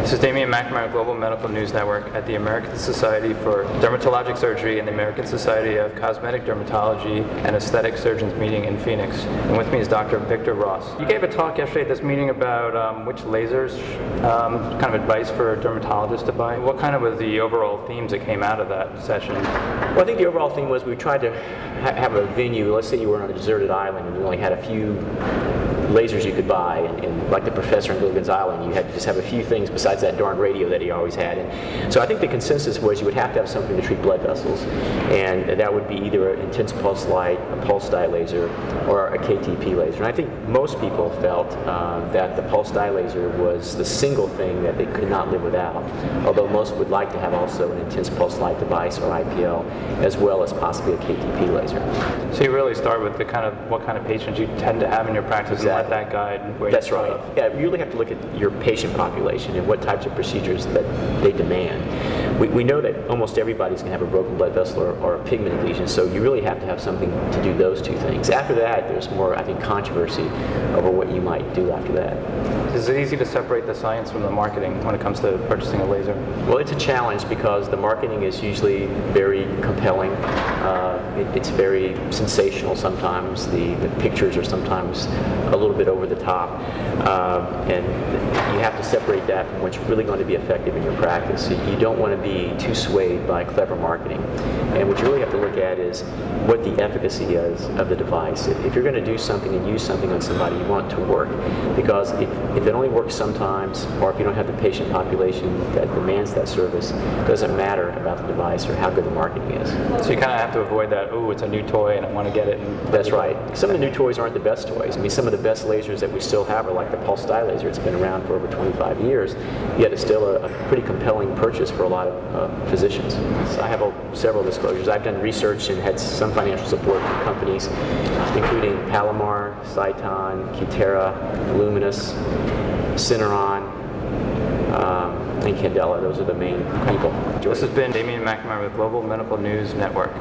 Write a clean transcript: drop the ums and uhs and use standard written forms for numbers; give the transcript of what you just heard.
This is Damian McNamara, Global Medical News Network at the American Society for Dermatologic Surgery and the American Society of Cosmetic Dermatology and Aesthetic Surgeons meeting in Phoenix. And with me is Dr. Victor Ross. You gave a talk yesterday at this meeting about which lasers, kind of advice for dermatologists to buy. What kind of was the overall themes that came out of that session? Well, I think the overall theme was we tried to have a venue. Let's say you were on a deserted island and you only had a few lasers you could buy, and like the professor in Gilligan's Island, you had to just have a few things besides that darn radio that he always had. And so I think the consensus was you would have to have something to treat blood vessels, and that would be either an intense pulse light, a pulse dye laser, or a KTP laser. And I think most people felt that the pulse dye laser was the single thing that they could not live without, although most would like to have also an intense pulse light device or IPL, as well as possibly a KTP laser. So you really start with what kind of patients you tend to have in your practice. Exactly. And let that guide where That's you right. Yeah, you really have to look at your patient population and what types of procedures that they demand. We know that almost everybody's going to have a broken blood vessel or a pigmented lesion, so you really have to have something to do those two things. After that, there's more, I think, controversy over what you might do after that. Is it easy to separate the science from the marketing when it comes to purchasing a laser? Well, it's a challenge because the marketing is usually very compelling. It's very sensational sometimes. The pictures are sometimes a little bit over the top. And you have to separate that from what's really going to be effective in your practice. So you don't want to be too swayed by clever marketing. And what you really have to look at is what the efficacy is of the device. If you're going to do something and use something on somebody, you want it to work. Because if it only works sometimes, or if you don't have the patient population that demands that service, it doesn't matter about the device or how good the marketing is. So you kind of have to avoid that, oh, it's a new toy and I want to get it. That's right. Some of the new toys aren't the best toys. I mean, some of the best lasers that we still have are like the pulse dye laser. It's been around for over 25 years, yet it's still a pretty compelling purchase for a lot of physicians. So I have several disclosures. I've done research and had some financial support from companies, including Palomar, Cyton, Cutera, Luminous, Syneron, and Candela. Those are the main people. This has been Damian McNamara with Global Medical News Network.